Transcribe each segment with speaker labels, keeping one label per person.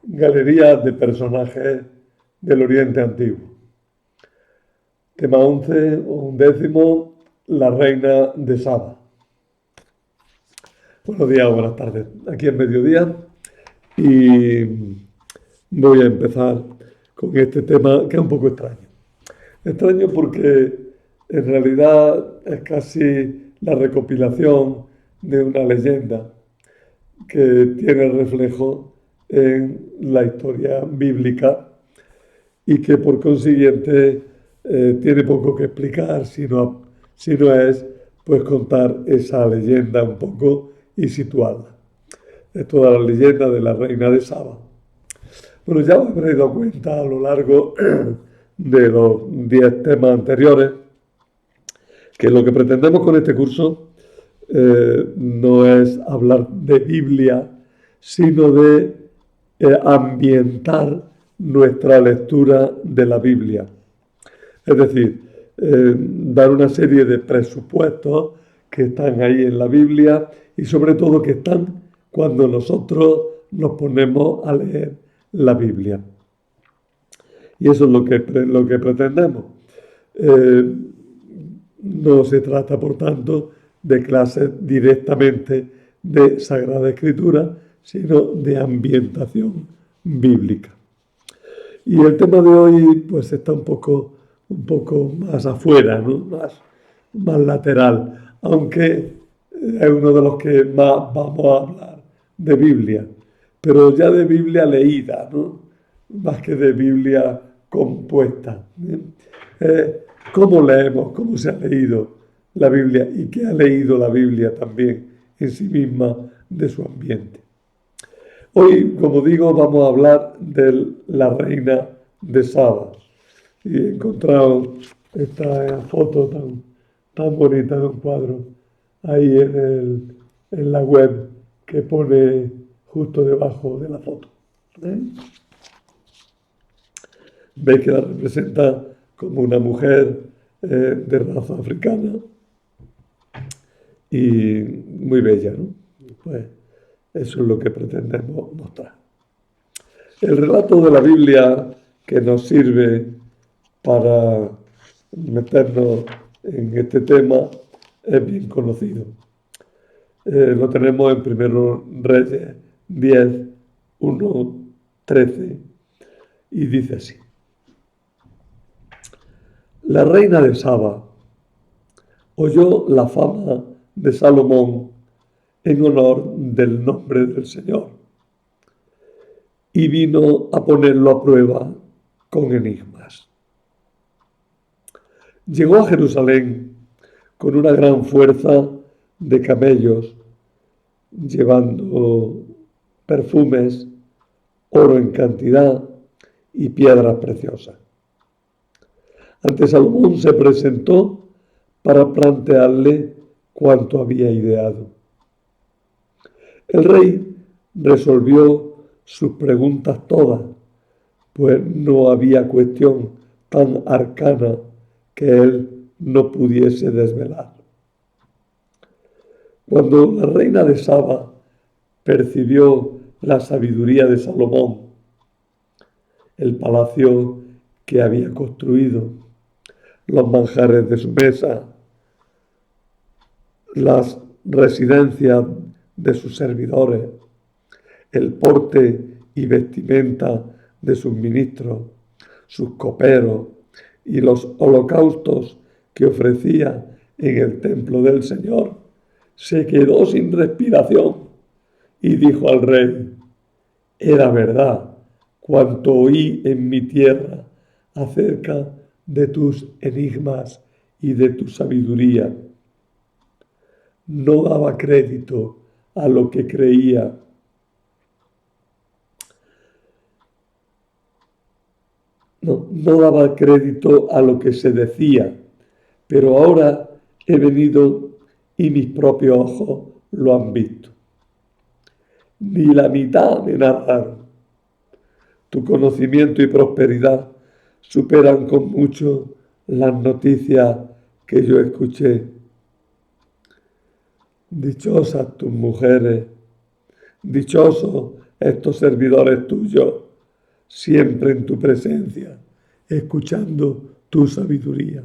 Speaker 1: Galería de personajes del Oriente Antiguo. Tema 11 o 11, la reina de Saba. Buenos días o buenas tardes. Aquí es mediodía y voy a empezar con este tema que es un poco extraño. Extraño porque en realidad es casi la recopilación de una leyenda que tiene reflejo en la historia bíblica y que por consiguiente tiene poco que explicar si no es pues contar esa leyenda un poco y situarla. Es toda la leyenda de la reina de Saba. Bueno, ya os habréis dado cuenta a lo largo de los 10 temas anteriores que lo que pretendemos con este curso no es hablar de Biblia, sino de ambientar nuestra lectura de la Biblia. Es decir, dar una serie de presupuestos que están ahí en la Biblia y sobre todo que están cuando nosotros nos ponemos a leer la Biblia. Y eso es lo que pretendemos. Eh, no se trata, por tanto, de clases directamente de Sagrada Escritura, sino de ambientación bíblica. Y el tema de hoy pues está un poco más afuera, ¿no? Más lateral, aunque es uno de los que más vamos a hablar de Biblia, pero ya de Biblia leída, ¿no? Más que de Biblia compuesta. ¿Cómo leemos? ¿Cómo se ha leído la Biblia? ¿Y qué ha leído la Biblia también en sí misma de su ambiente? Hoy, como digo, vamos a hablar de la reina de Saba. Y he encontrado esta foto tan bonita de un cuadro ahí en la web que pone justo debajo de la foto. ¿Eh? Veis que la representa como una mujer de raza africana y muy bella, ¿no? Pues eso es lo que pretendemos mostrar. El relato de la Biblia que nos sirve para meternos en este tema es bien conocido. Lo tenemos en Primero Reyes 10, 1, 13 y dice así. La reina de Saba oyó la fama de Salomón en honor del nombre del Señor y vino a ponerlo a prueba con enigmas. Llegó a Jerusalén con una gran fuerza de camellos, llevando perfumes, oro en cantidad y piedras preciosas. Ante Salomón se presentó para plantearle cuanto había ideado. El rey resolvió sus preguntas todas, pues no había cuestión tan arcana que él no pudiese desvelar. Cuando la reina de Saba percibió la sabiduría de Salomón, el palacio que había construido, los manjares de su mesa, las residencias de sus servidores, el porte y vestimenta de sus ministros, sus coperos y los holocaustos que ofrecía en el templo del Señor, se quedó sin respiración y dijo al rey: era verdad cuanto oí en mi tierra acerca de tus enigmas y de tu sabiduría. No daba crédito a lo que creía. No daba crédito a lo que se decía, pero ahora he venido y mis propios ojos lo han visto. Ni la mitad me narraron. Tu conocimiento y prosperidad superan con mucho las noticias que yo escuché. Dichosas tus mujeres, dichoso estos servidores tuyos, siempre en tu presencia, escuchando tu sabiduría.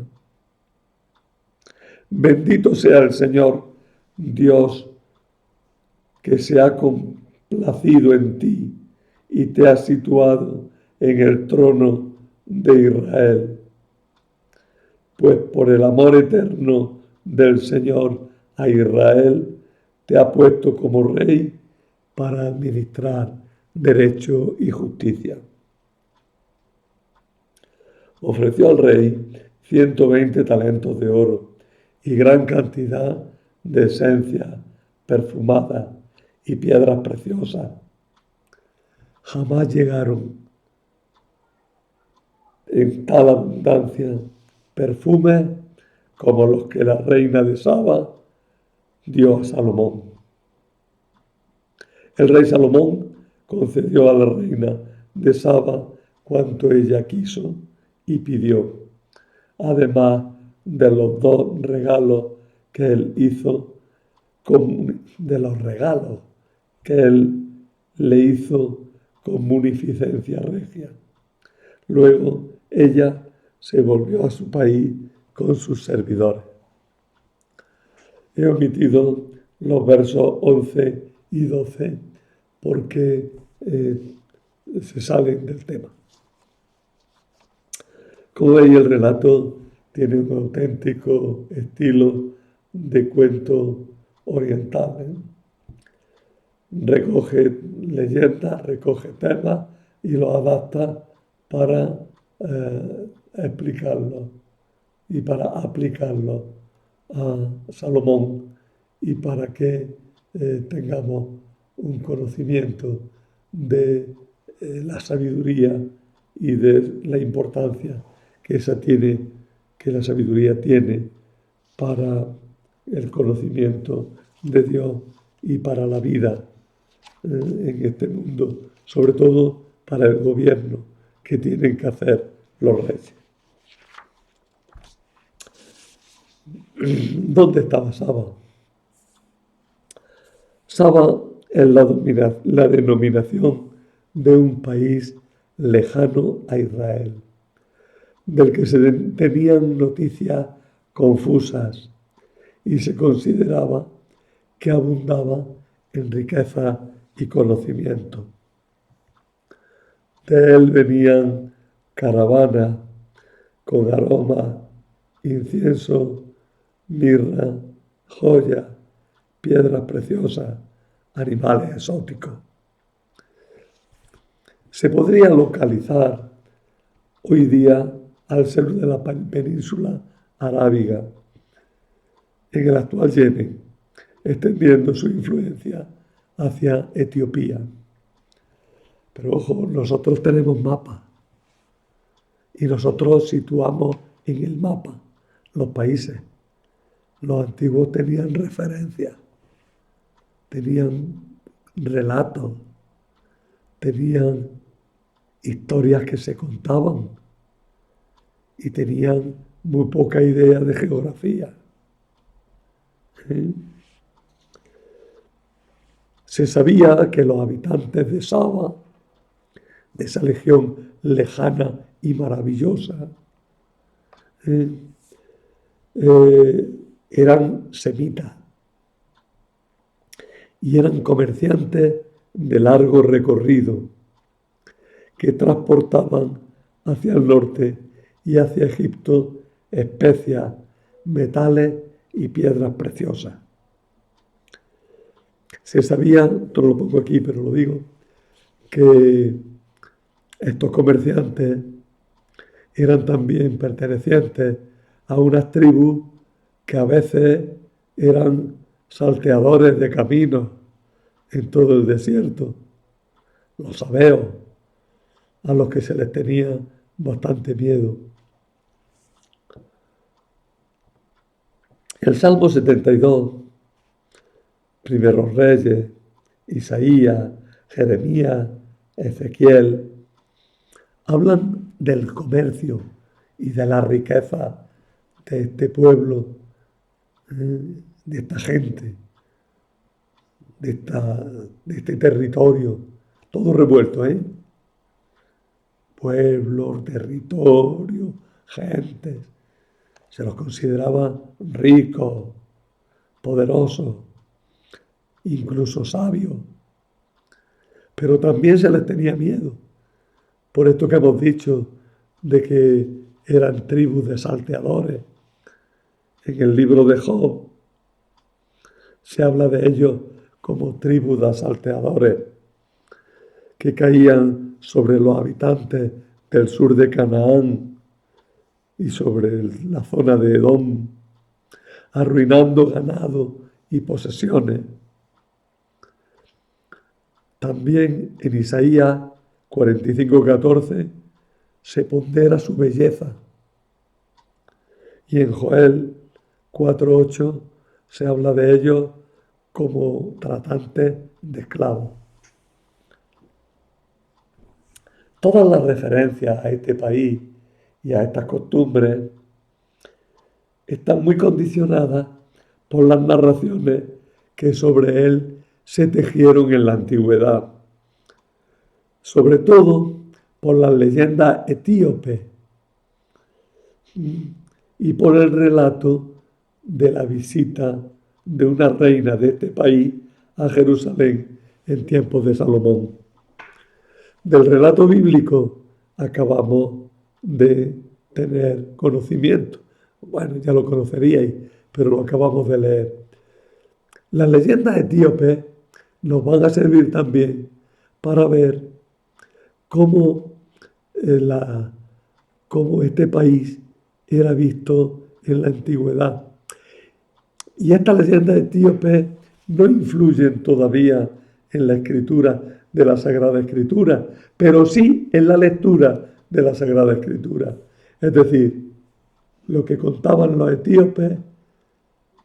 Speaker 1: Bendito sea el Señor, Dios, que se ha complacido en ti y te ha situado en el trono de Israel. Pues por el amor eterno del Señor a Israel, te ha puesto como rey para administrar derecho y justicia. Ofreció al rey 120 talentos de oro y gran cantidad de esencias perfumadas y piedras preciosas. Jamás llegaron en tal abundancia perfumes como los que la reina de Saba dio a Salomón. El rey Salomón concedió a la reina de Saba cuanto ella quiso y pidió, además de los dos regalos que él hizo, de los regalos que él le hizo con munificencia regia. Luego ella se volvió a su país con sus servidores. He omitido los versos 11 y 12 porque se salen del tema. Como veis, el relato tiene un auténtico estilo de cuento oriental, ¿eh? Recoge leyendas, recoge temas y los adapta para explicarlo y para aplicarlo a Salomón y para que tengamos un conocimiento de la sabiduría y de la importancia que la sabiduría tiene para el conocimiento de Dios y para la vida en este mundo, sobre todo para el gobierno que tienen que hacer los reyes. ¿Dónde estaba Saba? Saba es la denominación de un país lejano a Israel, del que se tenían noticias confusas y se consideraba que abundaba en riqueza y conocimiento. De él venían caravanas con aroma, incienso, mirra, joyas, piedras preciosas, animales exóticos. Se podría localizar hoy día al sur de la península arábiga, en el actual Yemen, extendiendo su influencia hacia Etiopía. Pero ojo, nosotros tenemos mapas y nosotros situamos en el mapa los países. Los antiguos tenían referencias, tenían relatos, tenían historias que se contaban y tenían muy poca idea de geografía. Se sabía que los habitantes de Saba, de esa legión lejana y maravillosa, eran semitas y eran comerciantes de largo recorrido que transportaban hacia el norte y hacia Egipto especias, metales y piedras preciosas. Se sabía, esto no lo pongo aquí, pero lo digo, que estos comerciantes eran también pertenecientes a unas tribus que a veces eran salteadores de caminos en todo el desierto, los sabeos, a los que se les tenía bastante miedo. El Salmo 72, Primeros Reyes, Isaías, Jeremías, Ezequiel, hablan del comercio y de la riqueza de este pueblo, de esta gente, de este territorio todo revuelto, ¿eh? Pueblos, territorio, gentes. Se los consideraba ricos, poderosos, incluso sabios. Pero también se les tenía miedo. Por esto que hemos dicho de que eran tribus de salteadores. En el libro de Job se habla de ellos como tribus de salteadores que caían sobre los habitantes del sur de Canaán y sobre la zona de Edom, arruinando ganado y posesiones. También en Isaías 45:14 se pondera su belleza. Y en Joel 4:8 se habla de ellos como tratantes de esclavos. Todas las referencias a este país y a estas costumbres están muy condicionadas por las narraciones que sobre él se tejieron en la antigüedad, sobre todo por las leyendas etíopes y por el relato de la visita de una reina de este país a Jerusalén en tiempos de Salomón. Del relato bíblico acabamos de tener conocimiento. Bueno, ya lo conoceríais, pero lo acabamos de leer. Las leyendas etíopes nos van a servir también para ver cómo, cómo este país era visto en la antigüedad. Y estas leyendas etíopes no influyen todavía en la escritura de la Sagrada Escritura, pero sí en la lectura de la Sagrada Escritura. Es decir, lo que contaban los etíopes,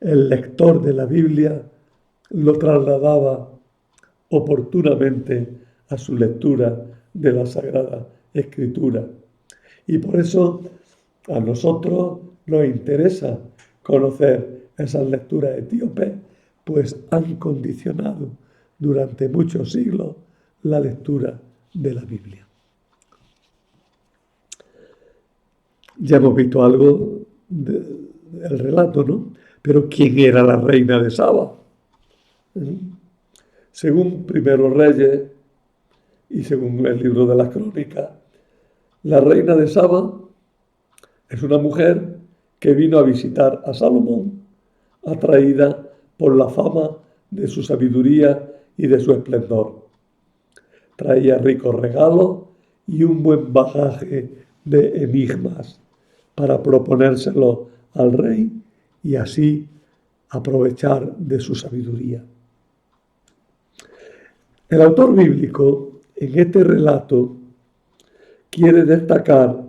Speaker 1: el lector de la Biblia lo trasladaba oportunamente a su lectura de la Sagrada Escritura. Y por eso a nosotros nos interesa conocer esas lecturas etíopes, pues han condicionado durante muchos siglos la lectura de la Biblia. Ya hemos visto algo del relato, ¿no? Pero ¿quién era la reina de Saba? Según Primeros Reyes y según el libro de las Crónicas, la reina de Saba es una mujer que vino a visitar a Salomón, atraída por la fama de su sabiduría y de su esplendor. Traía ricos regalos y un buen bagaje de enigmas para proponérselo al rey y así aprovechar de su sabiduría. El autor bíblico en este relato quiere destacar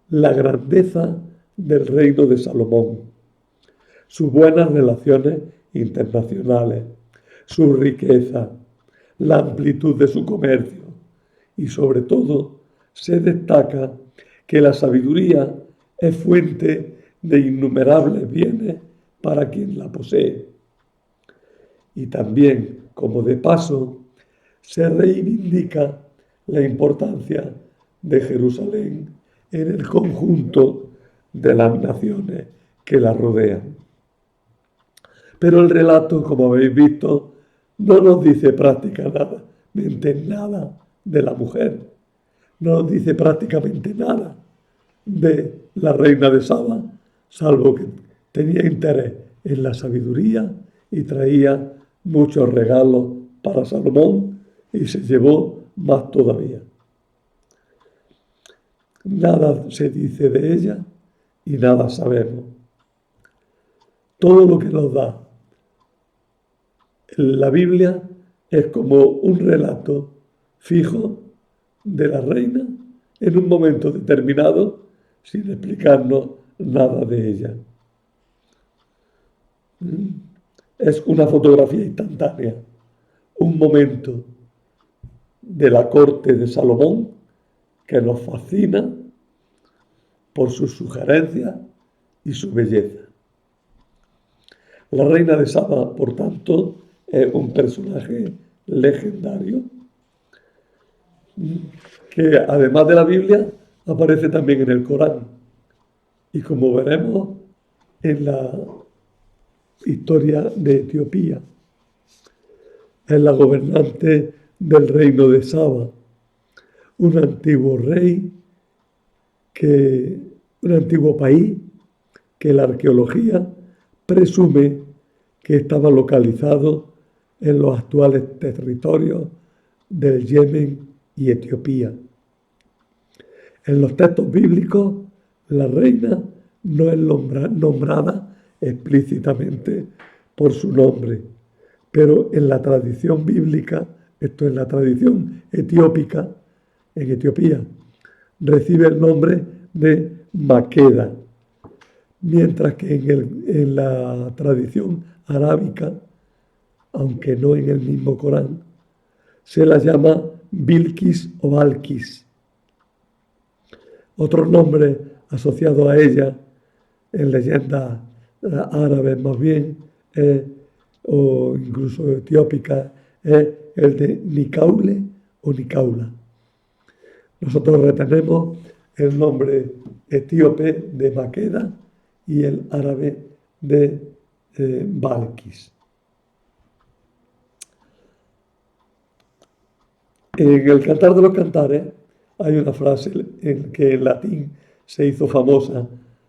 Speaker 1: la grandeza del reino de Salomón, sus buenas relaciones internacionales, su riqueza, la amplitud de su comercio y sobre todo se destaca que la sabiduría es fuente de innumerables bienes para quien la posee. Y también, como de paso, se reivindica la importancia de Jerusalén en el conjunto de las naciones que la rodean. Pero el relato, como habéis visto, no nos dice prácticamente nada de la mujer, no nos dice prácticamente nada de la reina de Saba, salvo que tenía interés en la sabiduría y traía muchos regalos para Salomón y se llevó más todavía. Nada se dice de ella y nada sabemos. Todo lo que nos da la Biblia es como un relato fijo de la reina en un momento determinado sin explicarnos nada de ella. Es una fotografía instantánea, un momento de la corte de Salomón que nos fascina por sus sugerencias y su belleza. La reina de Saba, por tanto, es un personaje legendario que además de la Biblia aparece también en el Corán. Y como veremos en la historia de Etiopía, es la gobernante del reino de Saba, un antiguo rey, un antiguo país que la arqueología presume que estaba localizado en los actuales territorios del Yemen y Etiopía. En los textos bíblicos, la reina no es nombrada explícitamente por su nombre, pero en la tradición bíblica, esto es la tradición etiópica, en Etiopía, recibe el nombre de Maqueda, mientras que en la tradición arábica, aunque no en el mismo Corán, se la llama Bilquis o Balquis. Otros nombres asociados a ella, en leyendas árabes más bien, o incluso etiópicas, es el de Nicaule o Nicaula. Nosotros retenemos el nombre etíope de Maqueda y el árabe de Balquis. En el Cantar de los Cantares hay una frase que en latín se hizo famosa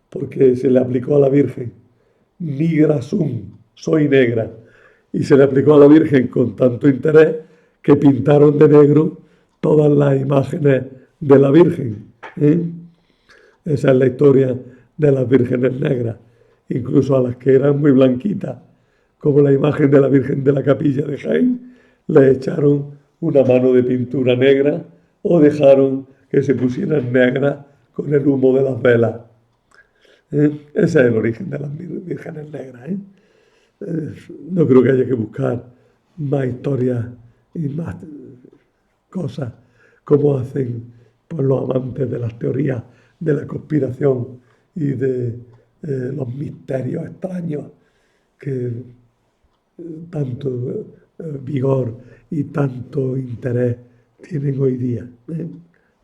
Speaker 1: porque se le aplicó a la Virgen: nigra sum, soy negra. Y se le aplicó a la Virgen con tanto interés que pintaron de negro todas las imágenes de la Virgen. Esa es la historia de las vírgenes negras, incluso a las que eran muy blanquitas, como la imagen de la Virgen de la Capilla de Jaén, le echaron una mano de pintura negra o dejaron que se pusieran negras con el humo de las velas. Ese es el origen de las vírgenes negras. No creo que haya que buscar más historias y más cosas como hacen pues, los amantes de las teorías de la conspiración y de los misterios extraños que tanto vigor y tanto interés tienen hoy día.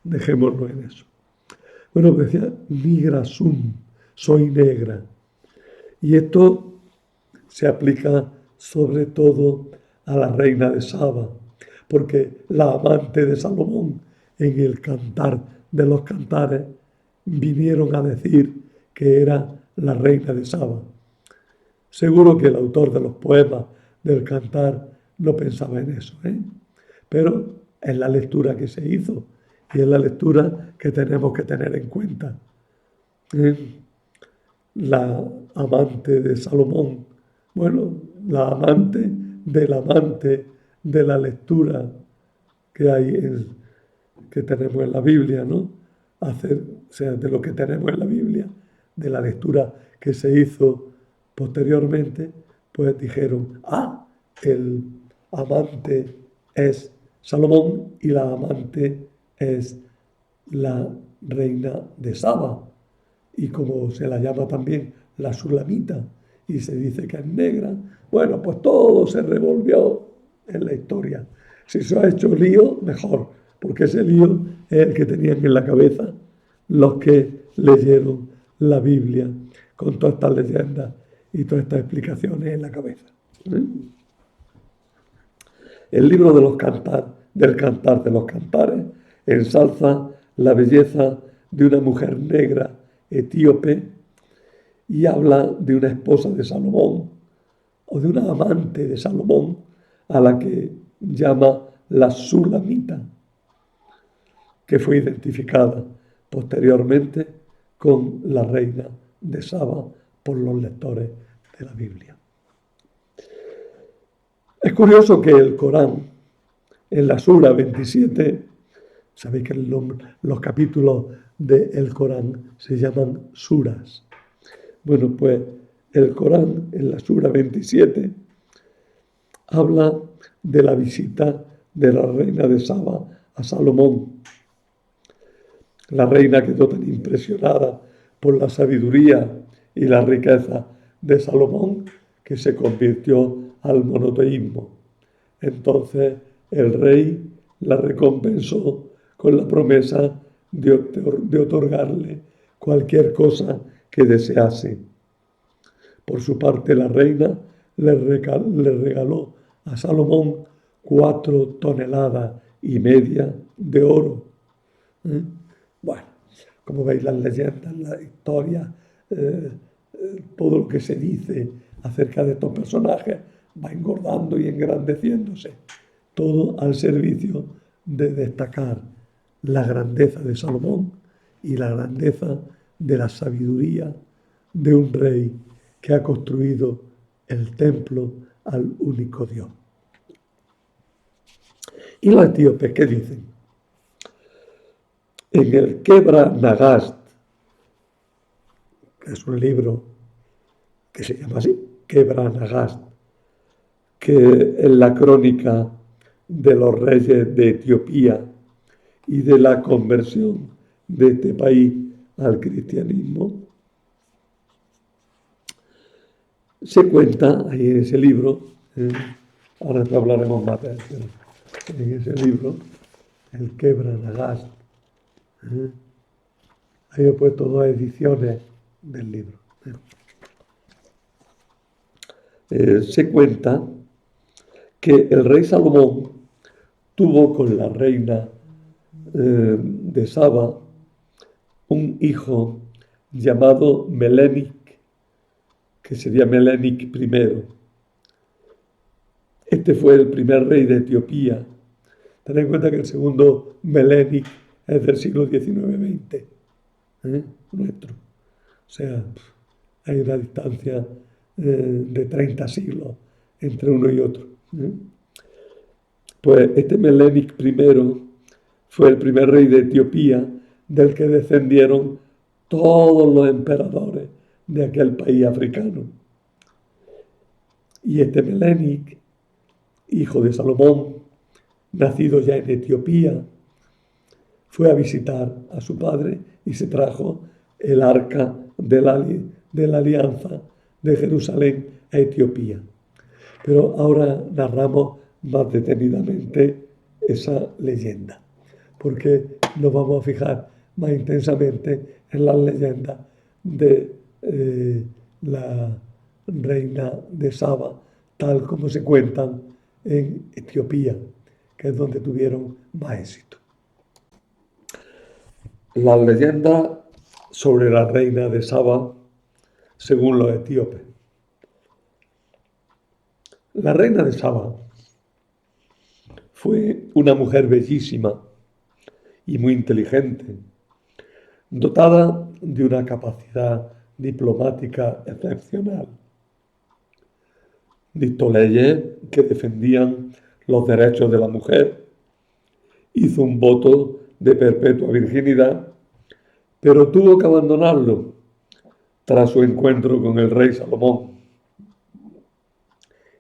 Speaker 1: Dejémoslo en eso. Bueno, decía nigra sum, soy negra. Y esto se aplica sobre todo a la reina de Saba, porque la amante de Salomón en el Cantar de los Cantares vinieron a decir que era la reina de Saba. Seguro que el autor de los poemas del Cantar no pensaba en eso, pero es la lectura que se hizo y es la lectura que tenemos que tener en cuenta. La amante de Salomón, bueno, la amante del amante de la lectura que hay que tenemos en la Biblia, ¿no? O sea, de lo que tenemos en la Biblia, de la lectura que se hizo posteriormente, pues dijeron, el amante es Salomón y la amante es la reina de Saba. Y como se la llama también la Sulamita y se dice que es negra, bueno, pues todo se revolvió en la historia. Si se ha hecho lío, mejor, porque ese lío es el que tenían en la cabeza los que leyeron la Biblia con todas estas leyendas y todas estas explicaciones en la cabeza. El libro de del Cantar de los Cantares ensalza la belleza de una mujer negra etíope y habla de una esposa de Salomón o de una amante de Salomón a la que llama la Sulamita, que fue identificada posteriormente con la reina de Saba por los lectores de la Biblia. Es curioso que el Corán, en la Sura 27, sabéis que los capítulos del Corán se llaman suras. Bueno, pues el Corán, en la Sura 27, habla de la visita de la reina de Saba a Salomón. La reina quedó tan impresionada por la sabiduría y la riqueza de Salomón que se convirtió al monoteísmo. Entonces el rey la recompensó con la promesa de otorgarle cualquier cosa que desease. Por su parte, la reina le regaló a Salomón 4,5 toneladas de oro. ¿Eh? Bueno, como veis, las leyendas, la historia, todo lo que se dice acerca de estos personajes va engordando y engrandeciéndose, todo al servicio de destacar la grandeza de Salomón y la grandeza de la sabiduría de un rey que ha construido el templo al único Dios. ¿Y los etíopes qué dicen? En el Kebra Nagast, que es un libro que se llama así, Kebra Nagast, que es la crónica de los reyes de Etiopía y de la conversión de este país al cristianismo, se cuenta ahí en ese libro, ahora hablaremos más de él, pero en ese libro, el Kebra Nagast, ahí he puesto 2 ediciones del libro. Se cuenta que el rey Salomón tuvo con la reina de Saba un hijo llamado Melenic, que sería Melenic I. Este fue el primer rey de Etiopía. Ten en cuenta que el segundo Melenic es del siglo XIX-XX, nuestro. O sea, hay una distancia de 30 siglos entre uno y otro. Pues este Melenic I fue el primer rey de Etiopía del que descendieron todos los emperadores de aquel país africano. Y este Melenic, hijo de Salomón, nacido ya en Etiopía, fue a visitar a su padre y se trajo el arca de la alianza de Jerusalén a Etiopía. Pero ahora narramos más detenidamente esa leyenda, porque nos vamos a fijar más intensamente en las leyendas de la reina de Saba, tal como se cuentan en Etiopía, que es donde tuvieron más éxito. La leyenda sobre la reina de Saba, según los etíopes. La reina de Saba fue una mujer bellísima y muy inteligente, dotada de una capacidad diplomática excepcional. Dictó leyes que defendían los derechos de la mujer, hizo un voto de perpetua virginidad, pero tuvo que abandonarlo tras su encuentro con el rey Salomón.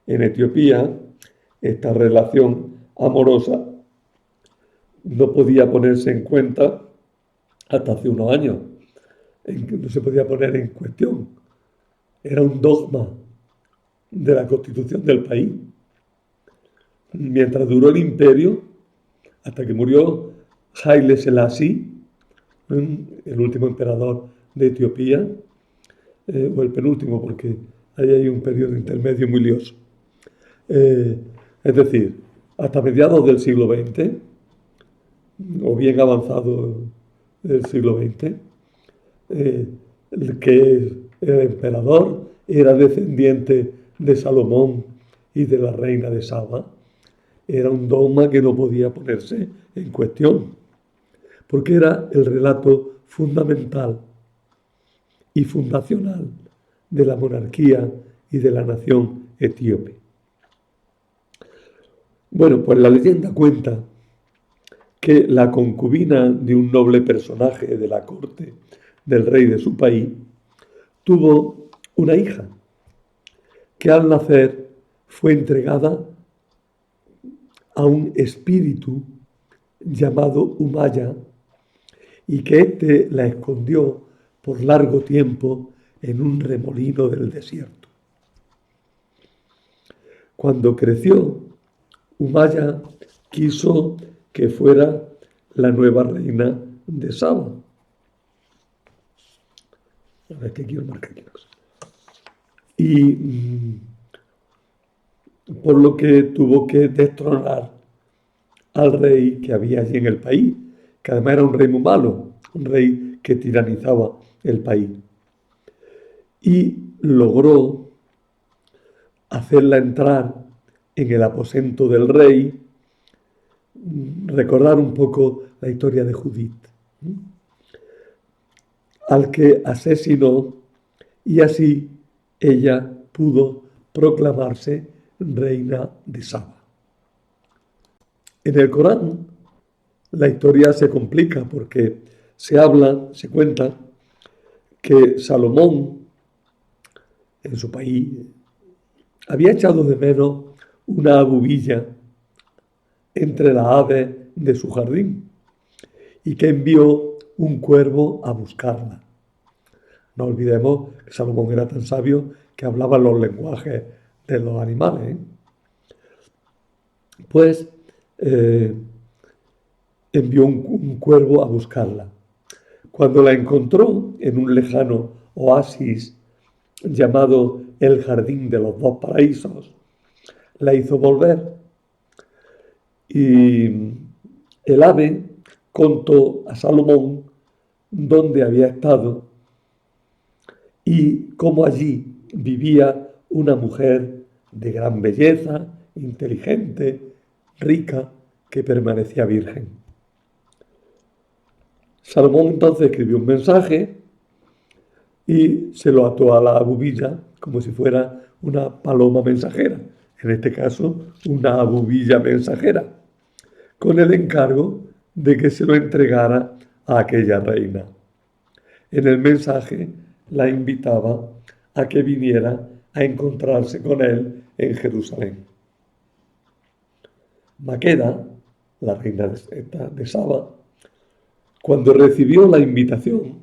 Speaker 1: En Etiopía, esta relación amorosa no podía ponerse en cuenta hasta hace unos años, no se podía poner en cuestión. Era un dogma de la constitución del país. Mientras duró el imperio, hasta que murió Haile Selassie, el último emperador de Etiopía, o el penúltimo, porque ahí hay un periodo intermedio muy lioso. Es decir, hasta mediados del siglo XX, o bien avanzado del siglo XX, el que el emperador era descendiente de Salomón y de la reina de Saba, era un dogma que no podía ponerse en cuestión, porque era el relato fundamental y fundacional de la monarquía y de la nación etíope. Bueno, pues la leyenda cuenta que la concubina de un noble personaje de la corte del rey de su país tuvo una hija que al nacer fue entregada a un espíritu llamado Umaya y que éste la escondió por largo tiempo en un remolino del desierto. Cuando creció, Umaya quiso que fuera la nueva reina de Saba. A ver, ¿qué quiero marcar aquí? Y por lo que tuvo que destronar al rey que había allí en el país, que además era un rey muy malo, un rey que tiranizaba el país. Y logró hacerla entrar en el aposento del rey, recordar un poco la historia de Judith, al que asesinó, y así ella pudo proclamarse reina de Saba. En el Corán la historia se complica porque se cuenta que Salomón en su país había echado de menos una abubilla entre las aves de su jardín y que envió un cuervo a buscarla. No olvidemos que Salomón era tan sabio que hablaba los lenguajes de los animales. Pues envió un cuervo a buscarla. Cuando la encontró en un lejano oasis llamado el Jardín de los Dos Paraísos, la hizo volver. Y el ave contó a Salomón dónde había estado y cómo allí vivía una mujer de gran belleza, inteligente, rica, que permanecía virgen. Salomón entonces escribió un mensaje y se lo ató a la abubilla como si fuera una paloma mensajera, en este caso una abubilla mensajera, con el encargo de que se lo entregara a aquella reina. En el mensaje la invitaba a que viniera a encontrarse con él en Jerusalén. Maqueda, la reina de Saba, cuando recibió la invitación,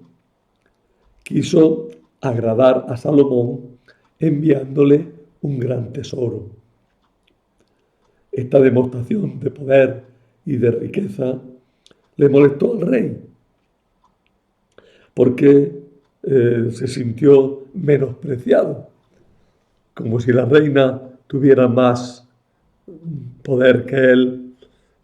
Speaker 1: quiso agradar a Salomón enviándole un gran tesoro. Esta demostración de poder y de riqueza le molestó al rey, porque se sintió menospreciado, como si la reina tuviera más poder que él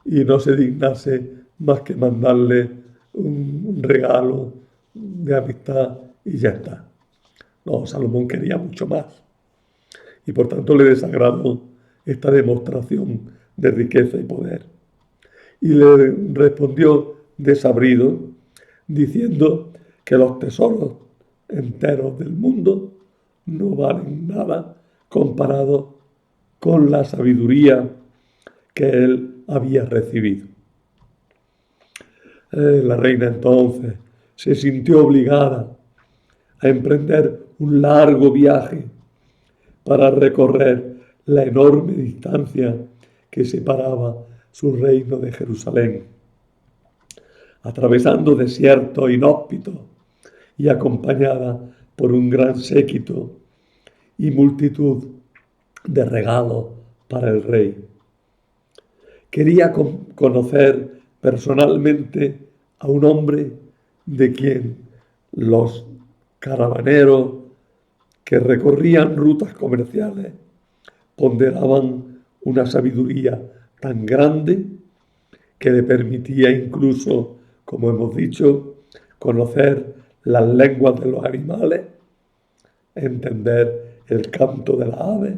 Speaker 1: y no se dignase más que mandarle un regalo de amistad y ya está. No, Salomón quería mucho más y por tanto le desagradó esta demostración de riqueza y poder. Y le respondió desabrido, diciendo que los tesoros enteros del mundo no valen nada comparado con la sabiduría que él había recibido. La reina entonces se sintió obligada a emprender un largo viaje para recorrer la enorme distancia que separaba su reino de Jerusalén, atravesando desiertos inhóspitos y acompañada por un gran séquito y multitud de regalos para el rey. Quería conocer personalmente a un hombre de quien los caravaneros que recorrían rutas comerciales ponderaban una sabiduría tan grande que le permitía incluso, como hemos dicho, conocer las lenguas de los animales, entender el canto de las aves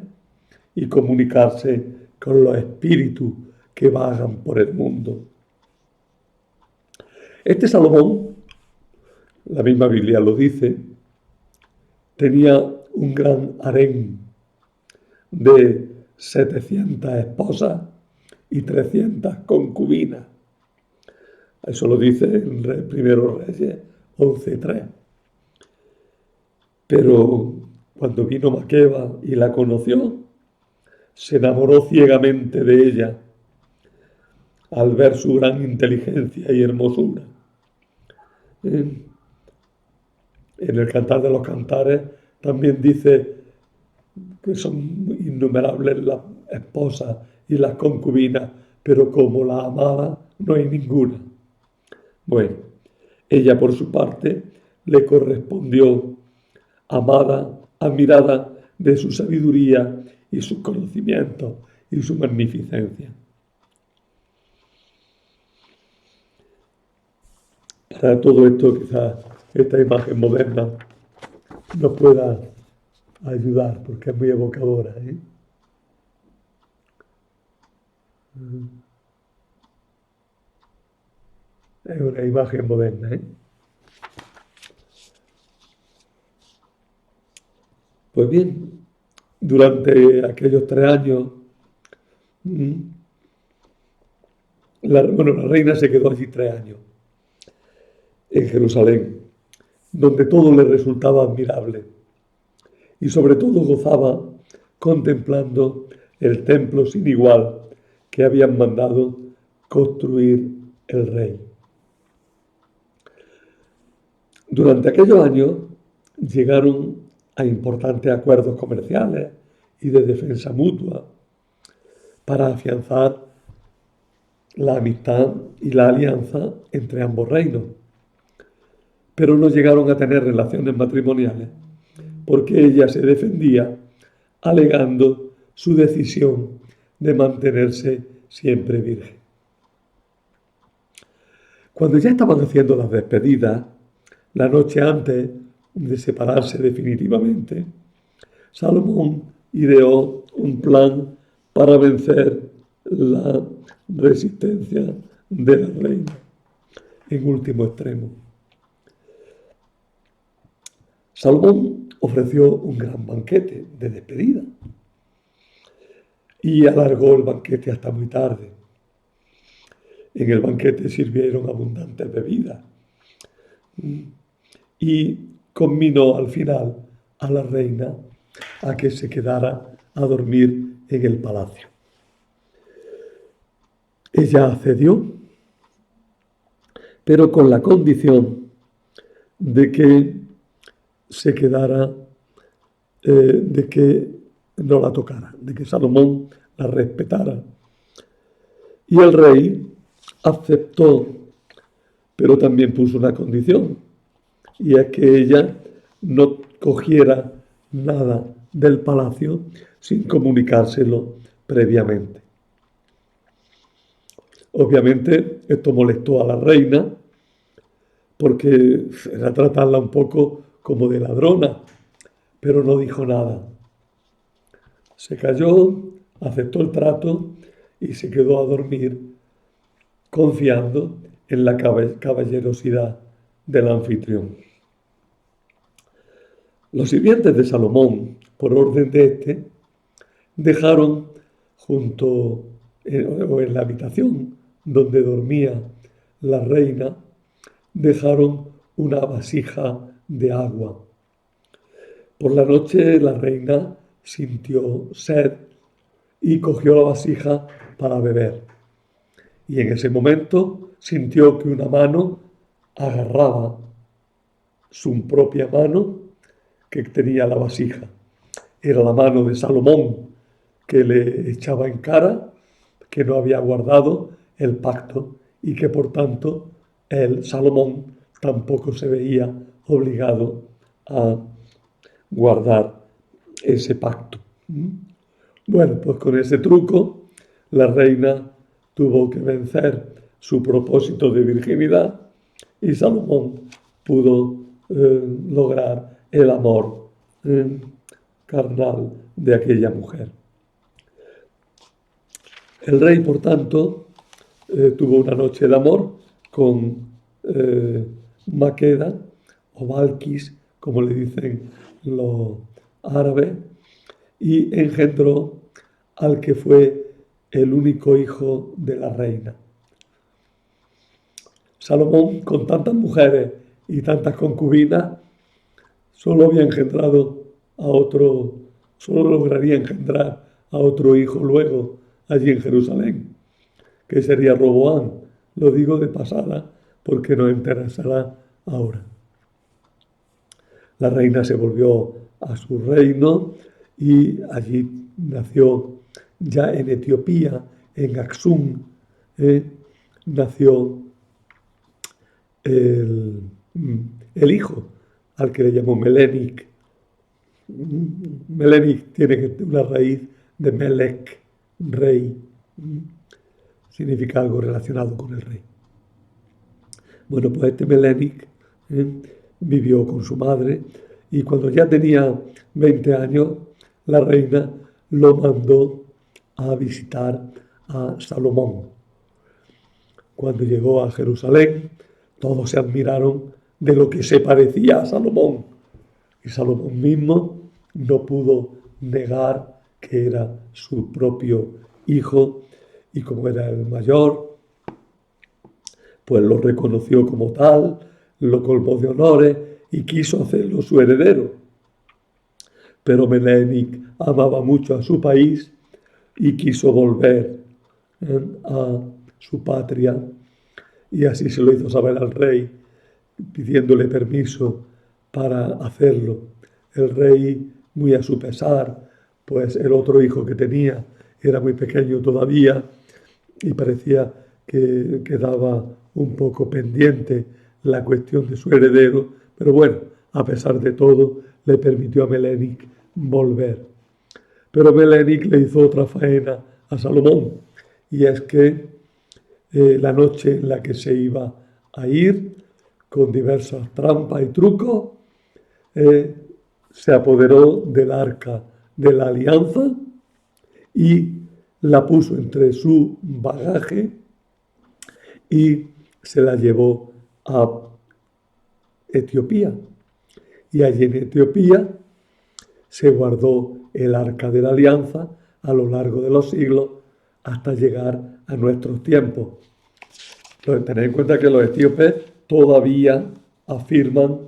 Speaker 1: y comunicarse con los espíritus que vagan por el mundo. Este Salomón, la misma Biblia lo dice, tenía un gran harén de 700 esposas y 300 concubinas. Eso lo dice en Primero Reyes 11:3. Pero cuando vino Maqueda y la conoció, se enamoró ciegamente de ella al ver su gran inteligencia y hermosura. En el Cantar de los Cantares también dice que son innumerables las esposas y las concubinas, pero como la amada no hay ninguna. Bueno, ella por su parte le correspondió amada, admirada de su sabiduría y sus conocimientos y su magnificencia. Para todo esto, quizás esta imagen moderna nos pueda ayudar, porque es muy evocadora, ¿eh? Es una imagen moderna, ¿eh? Pues bien, durante aquellos 3 años, la reina se quedó allí 3 años, en Jerusalén, donde todo le resultaba admirable y sobre todo gozaba contemplando el templo sin igual que habían mandado construir el rey. Durante aquellos años llegaron a importantes acuerdos comerciales y de defensa mutua para afianzar la amistad y la alianza entre ambos reinos, pero no llegaron a tener relaciones matrimoniales porque ella se defendía alegando su decisión de mantenerse siempre virgen. Cuando ya estaban haciendo las despedidas, la noche antes de separarse definitivamente, Salomón ideó un plan para vencer la resistencia de la reina en último extremo. Salomón ofreció un gran banquete de despedida y alargó el banquete hasta muy tarde. En el banquete sirvieron abundantes bebidas y conminó al final a la reina a que se quedara a dormir en el palacio. Ella accedió, pero con la condición de que se quedara, de que no la tocara, de que Salomón la respetara. Y el rey aceptó, pero también puso una condición, y es que ella no cogiera nada del palacio sin comunicárselo previamente. Obviamente esto molestó a la reina porque era tratarla un poco como de ladrona, pero no dijo nada. Se calló, aceptó el trato y se quedó a dormir confiando en la caballerosidad del anfitrión. Los sirvientes de Salomón, por orden de este, dejaron junto o en la habitación donde dormía la reina, dejaron una vasija de agua. Por la noche la reina sintió sed y cogió la vasija para beber. Y en ese momento sintió que una mano agarraba su propia mano que tenía la vasija. Era la mano de Salomón que le echaba en cara que no había guardado el pacto y que por tanto él, Salomón, tampoco se veía obligado a guardar ese pacto. Bueno, pues con ese truco la reina tuvo que vencer su propósito de virginidad y Salomón pudo lograr el amor carnal de aquella mujer. El rey, por tanto, tuvo una noche de amor con Maqueda o Balquis, como le dicen los árabes, y engendró al que fue el único hijo de la reina. Salomón, con tantas mujeres y tantas concubinas, solo lograría engendrar a otro hijo luego allí en Jerusalén, que sería Roboam. Lo digo de pasada porque nos interesará ahora. La reina se volvió a su reino y allí nació ya en Etiopía, en Aksum, nació el, el hijo, al que le llamó Melenik. Melenik tiene una raíz de Melek, rey. Significa algo relacionado con el rey. Bueno, pues este Melenik vivió con su madre y cuando ya tenía 20 años, la reina lo mandó a visitar a Salomón. Cuando llegó a Jerusalén, todos se admiraron de lo que se parecía a Salomón. Y Salomón mismo no pudo negar que era su propio hijo y como era el mayor, pues lo reconoció como tal, lo colmó de honores y quiso hacerlo su heredero. Pero Melenik amaba mucho a su país y quiso volver a su patria y así se lo hizo saber al rey, pidiéndole permiso para hacerlo. El rey, muy a su pesar, pues el otro hijo que tenía era muy pequeño todavía y parecía que quedaba un poco pendiente la cuestión de su heredero, pero bueno, a pesar de todo, le permitió a Melenik volver. Pero Melenik le hizo otra faena a Salomón, y es que la noche en la que se iba a ir, con diversas trampas y trucos, se apoderó del arca de la alianza y la puso entre su bagaje y se la llevó a Etiopía. Y allí en Etiopía se guardó el arca de la alianza a lo largo de los siglos hasta llegar a nuestros tiempos. Entonces, tened en cuenta que los etíopes todavía afirman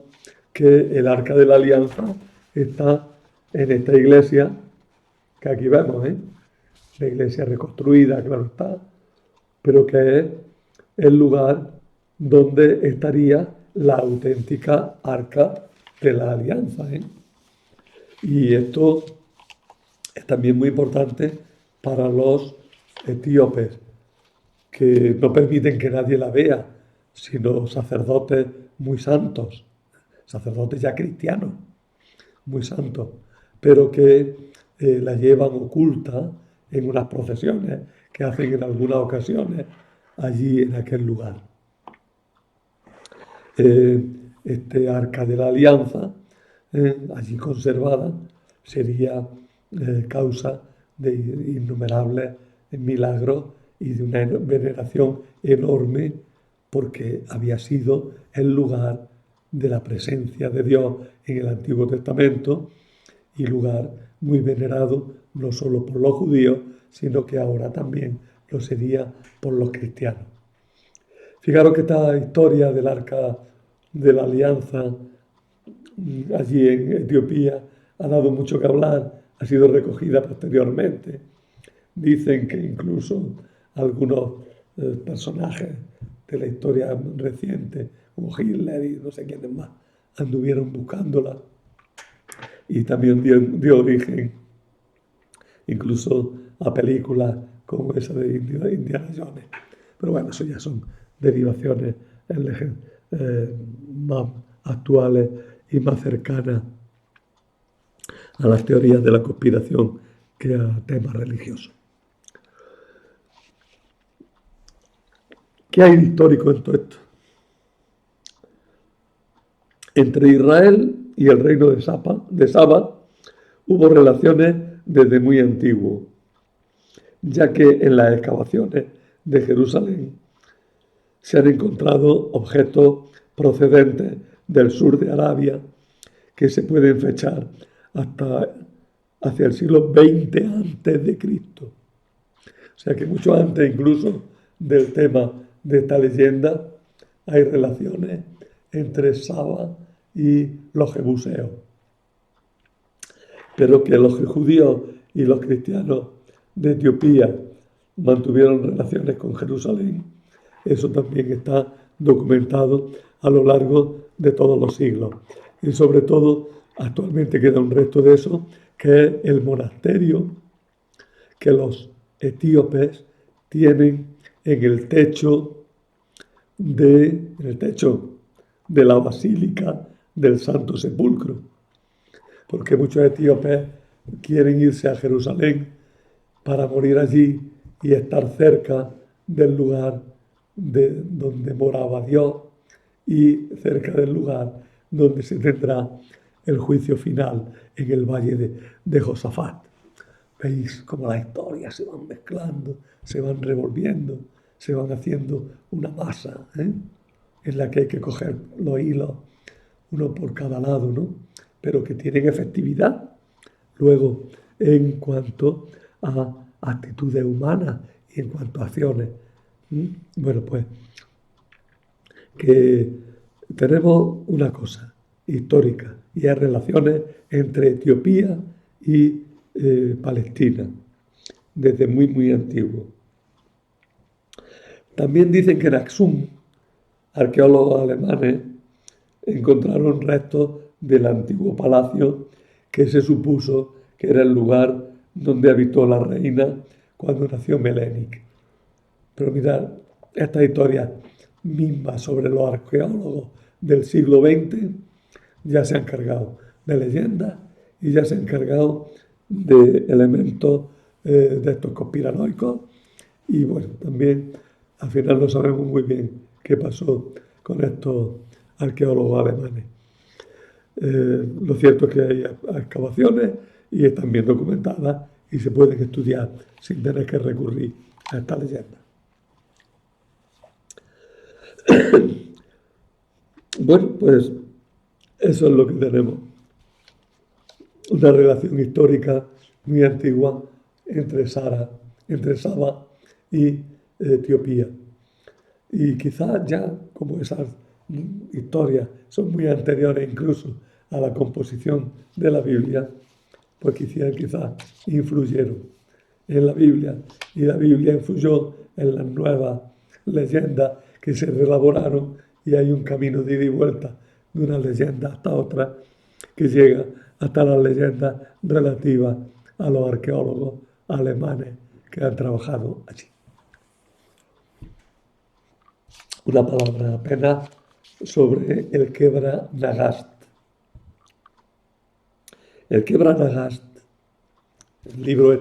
Speaker 1: que el arca de la alianza está en esta iglesia que aquí vemos, la iglesia reconstruida, claro está, pero que es el lugar donde estaría la auténtica arca de la alianza. Y esto es también muy importante para los etíopes, que no permiten que nadie la vea, sino sacerdotes muy santos, sacerdotes ya cristianos, muy santos, pero que la llevan oculta en unas procesiones que hacen en algunas ocasiones allí en aquel lugar. Este arca de la alianza, allí conservada, sería causa de innumerables milagros y de una veneración enorme porque había sido el lugar de la presencia de Dios en el Antiguo Testamento y lugar muy venerado no solo por los judíos, sino que ahora también lo sería por los cristianos. Fijaros que esta historia del arca de la alianza allí en Etiopía ha dado mucho que hablar, ha sido recogida posteriormente. Dicen que incluso algunos personajes de la historia reciente, como Hitler y no sé quiénes más, anduvieron buscándola y también dio origen incluso a películas como esa de Indiana Jones. Pero bueno, eso ya son derivaciones más actuales y más cercanas a las teorías de la conspiración que a temas religiosos. ¿Qué hay de histórico en todo esto? Entre Israel y el reino de Saba hubo relaciones desde muy antiguo, ya que en las excavaciones de Jerusalén se han encontrado objetos procedentes del sur de Arabia que se pueden fechar hasta hacia el siglo XX a.C. O sea que mucho antes incluso del tema de esta leyenda hay relaciones entre Saba y los jebuseos. Pero que los judíos y los cristianos de Etiopía mantuvieron relaciones con Jerusalén, eso también está documentado a lo largo de todos los siglos. Y sobre todo, actualmente queda un resto de eso, que es el monasterio que los etíopes tienen en el techo en el techo de la Basílica del Santo Sepulcro, porque muchos etíopes quieren irse a Jerusalén para morir allí y estar cerca del lugar donde moraba Dios y cerca del lugar donde se tendrá el juicio final en el valle de Josafat. Veis cómo las historias se van mezclando, se van revolviendo, se van haciendo una masa, en la que hay que coger los hilos, uno por cada lado, ¿no? Pero que tienen efectividad. Luego, en cuanto a actitudes humanas y en cuanto a acciones. Bueno, pues que tenemos una cosa histórica y hay relaciones entre Etiopía y Palestina desde muy, muy antiguo. También dicen que en Aksum, arqueólogos alemanes encontraron restos del antiguo palacio que se supuso que era el lugar donde habitó la reina cuando nació Melenik. Pero mirad, esta historia misma sobre los arqueólogos del siglo XX ya se han cargado de leyendas y ya se han cargado de elementos de estos conspiranoicos. Y bueno, también al final no sabemos muy bien qué pasó con estos arqueólogos alemanes. Lo cierto es que hay excavaciones y están bien documentadas y se pueden estudiar sin tener que recurrir a esta leyenda. Bueno, pues eso es lo que tenemos. Una relación histórica muy antigua entre Saba y Etiopía. Y quizás ya, como esas historias son muy anteriores incluso a la composición de la Biblia, pues quizás influyeron en la Biblia y la Biblia influyó en las nuevas leyendas que se reelaboraron y hay un camino de ida y vuelta de una leyenda hasta otra que llega hasta las leyendas relativas a los arqueólogos alemanes que han trabajado allí. Una palabra apenas sobre el Kebra Nagast. El Kebra Nagast, el libro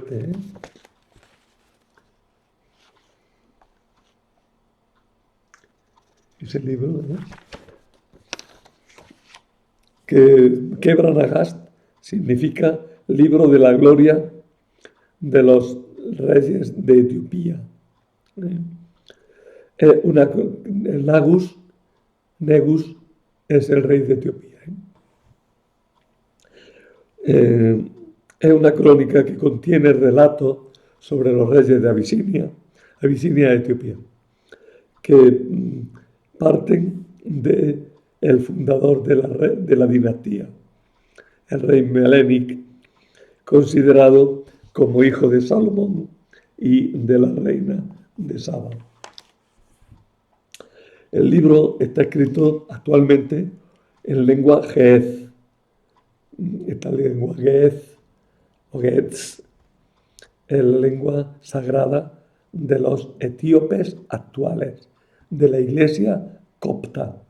Speaker 1: ese libro, ¿verdad? Que Kebra Nagast significa libro de la gloria de los reyes de Etiopía. Negus es el rey de Etiopía. Es una crónica que contiene relatos sobre los reyes de Abisinia y Etiopía, que parten del fundador de la dinastía, el rey Melenik, considerado como hijo de Salomón y de la reina de Saba. El libro está escrito actualmente en lengua ge'ez. Esta lengua ge'ez o ge'ez es la lengua sagrada de los etíopes actuales, de la iglesia copta.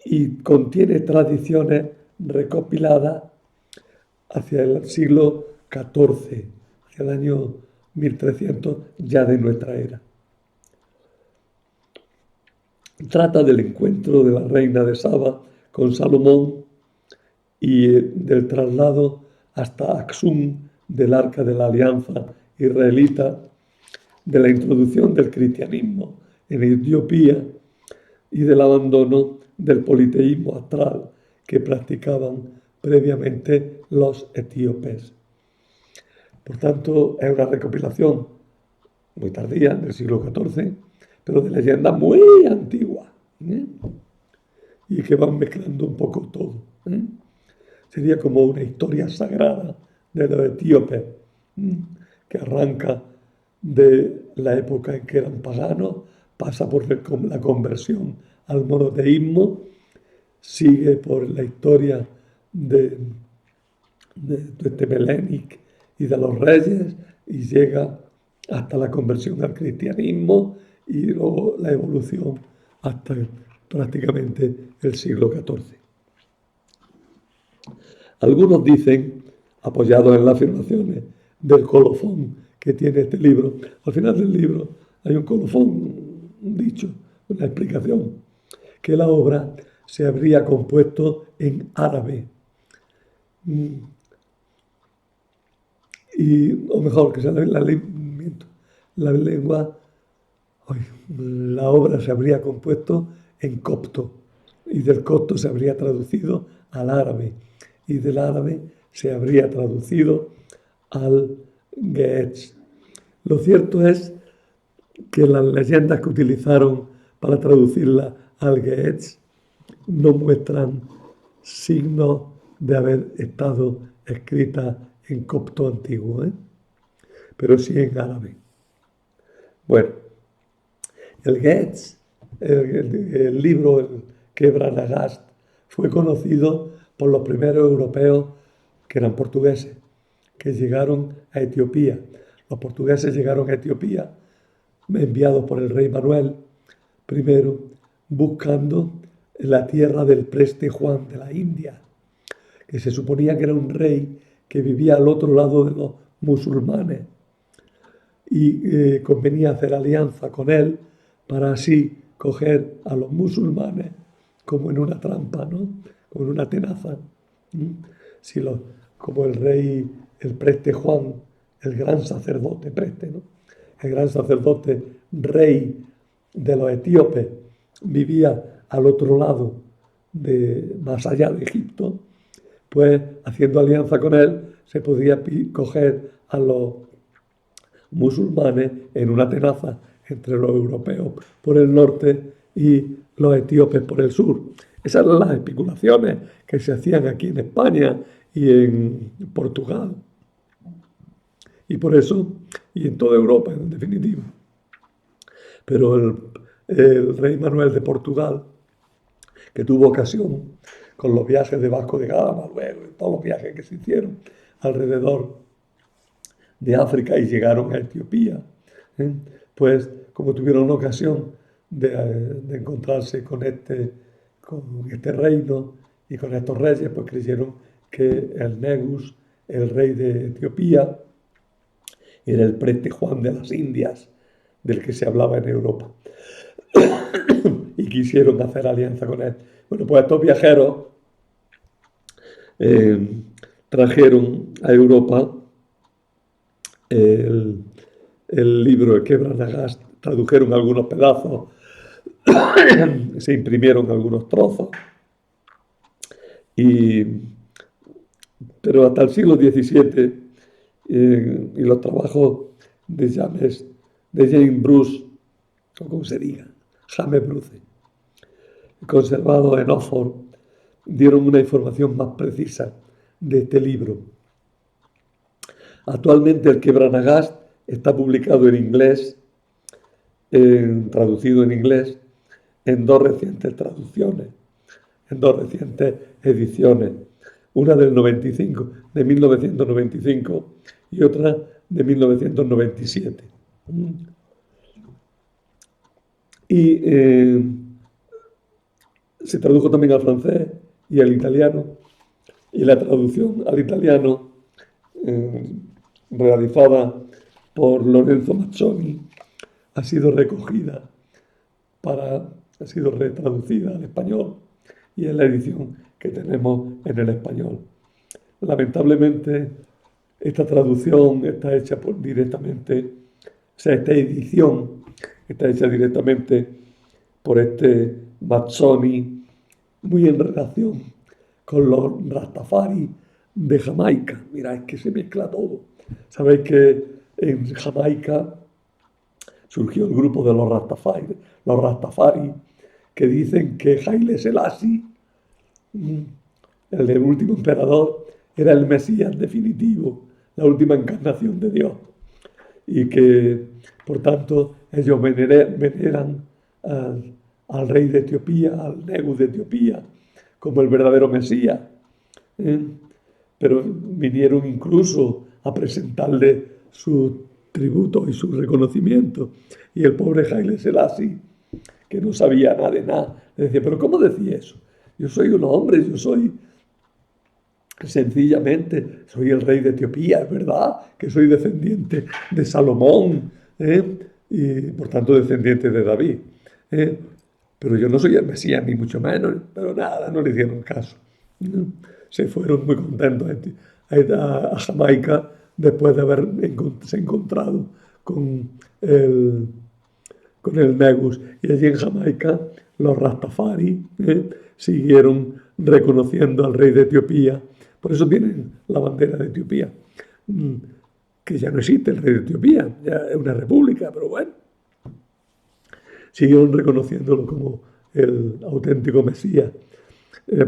Speaker 1: Y contiene tradiciones recopiladas hacia el siglo XIV, hacia el año 1300 ya de nuestra era. Trata del encuentro de la reina de Saba con Salomón y del traslado hasta Aksum del Arca de la Alianza israelita, de la introducción del cristianismo en Etiopía y del abandono del politeísmo astral que practicaban previamente los etíopes. Por tanto, es una recopilación muy tardía, del siglo XIV, pero de leyendas muy antiguas, y que van mezclando un poco todo. Sería como una historia sagrada de los etíopes, que arranca de la época en que eran paganos, pasa por la conversión al monoteísmo, sigue por la historia de Melenik y de los reyes y llega hasta la conversión al cristianismo y luego la evolución hasta prácticamente el siglo XIV. Algunos dicen, apoyados en las afirmaciones del colofón que tiene este libro, al final del libro hay un colofón, un dicho, una explicación, que la obra se habría compuesto en árabe. O mejor, que sea la lengua, la obra se habría compuesto en copto y del copto se habría traducido al árabe y del árabe se habría traducido al ge'ez. Lo cierto es que las leyendas que utilizaron para traducirla al ge'ez no muestran signos de haber estado escritas en copto antiguo, pero sí en árabe. Bueno, el ge'ez, el libro, el Kebra Nagast, fue conocido por los primeros europeos que eran portugueses, que llegaron a Etiopía. Los portugueses llegaron a Etiopía, enviados por el rey Manuel I, buscando la tierra del preste Juan de la India, que se suponía que era un rey que vivía al otro lado de los musulmanes y convenía hacer alianza con él para así coger a los musulmanes como en una trampa, ¿no? Como en una tenaza. Si como el rey, el preste Juan, el gran sacerdote preste, ¿no? El gran sacerdote rey de los etíopes vivía al otro lado, más allá de Egipto, pues haciendo alianza con él se podía coger a los musulmanes en una tenaza entre los europeos por el norte y los etíopes por el sur. Esas eran las especulaciones que se hacían aquí en España y en Portugal. Y por eso, y en toda Europa en definitiva. Pero el rey Manuel de Portugal, que tuvo ocasión con los viajes de Vasco de Gama, luego, todos los viajes que se hicieron alrededor de África y llegaron a Etiopía, pues como tuvieron ocasión de encontrarse con este reino y con estos reyes, pues creyeron que el Negus, el rey de Etiopía, era el preste Juan de las Indias, del que se hablaba en Europa. Y quisieron hacer alianza con él. Bueno, pues estos viajeros trajeron a Europa el libro de Kebra Nagast, tradujeron algunos pedazos, se imprimieron algunos trozos, pero hasta el siglo XVII y los trabajos de James Bruce, o como se diga, James Bruce, conservados en Oxford, dieron una información más precisa de este libro. Actualmente el Kebra Nagast está publicado en inglés, traducido en inglés, en dos recientes traducciones, en dos recientes ediciones, una del 95, de 1995 y otra de 1997. Y se tradujo también al francés y al italiano, y la traducción al italiano realizada por Lorenzo Mazzoni ha sido recogida ha sido retraducida al español y es la edición que tenemos en el español. Lamentablemente, esta traducción está hecha directamente, o sea, esta edición está hecha directamente por este Mazzoni, muy en relación con los Rastafari de Jamaica. Mira, es que se mezcla todo. Sabéis que en Jamaica surgió el grupo de los Rastafari, que dicen que Haile Selassie, el último emperador, era el Mesías definitivo, la última encarnación de Dios, y que, por tanto, ellos veneran al rey de Etiopía, al Negus de Etiopía, como el verdadero Mesías. Pero vinieron incluso a presentarle sus tributo y su reconocimiento. Y el pobre Haile Selassie, que no sabía nada de nada, le decía, pero ¿cómo decía eso? Yo soy un hombre, yo soy sencillamente, soy el rey de Etiopía, es verdad que soy descendiente de Salomón, y por tanto descendiente de David. Pero yo no soy el Mesías, ni mucho menos, pero nada, no le hicieron caso. Se fueron muy contentos a Jamaica después de haberse encontrado con el, con el Negus. Y allí en Jamaica los Rastafari siguieron reconociendo al rey de Etiopía. Por eso tienen la bandera de Etiopía, que ya no existe el rey de Etiopía, ya es una república, pero bueno. Siguieron reconociéndolo como el auténtico Mesías.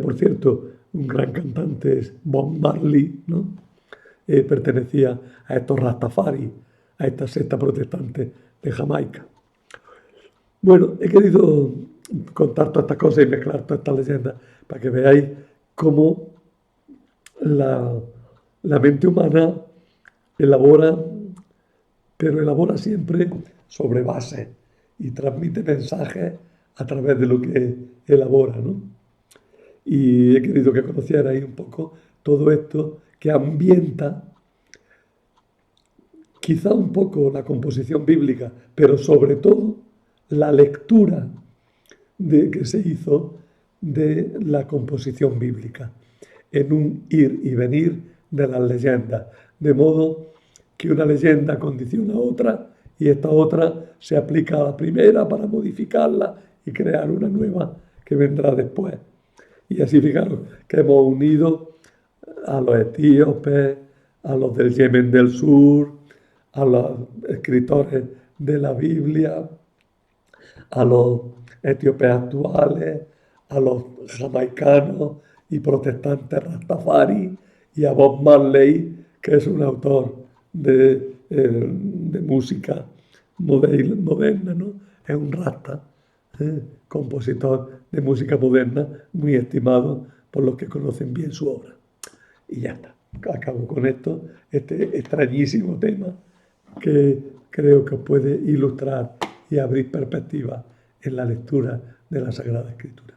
Speaker 1: Por cierto, un gran cantante es Bob Marley, ¿no? Pertenecía a estos Rastafari, a esta secta protestante de Jamaica. Bueno, he querido contar todas estas cosas y mezclar todas estas leyendas para que veáis cómo la mente humana elabora, pero elabora siempre sobre base y transmite mensajes a través de lo que elabora, ¿no? Y he querido que conocierais un poco todo esto que ambienta quizá un poco la composición bíblica, pero sobre todo la lectura que se hizo de la composición bíblica, en un ir y venir de las leyendas, de modo que una leyenda condiciona a otra y esta otra se aplica a la primera para modificarla y crear una nueva que vendrá después. Y así fijaros que hemos unido a los etíopes, a los del Yemen del Sur, a los escritores de la Biblia, a los etíopes actuales, a los jamaicanos y protestantes Rastafari y a Bob Marley, que es un autor de música moderna, ¿no? Es un rasta, compositor de música moderna, muy estimado por los que conocen bien su obra. Y ya está. Acabo con esto, este extrañísimo tema que creo que os puede ilustrar y abrir perspectivas en la lectura de la Sagrada Escritura.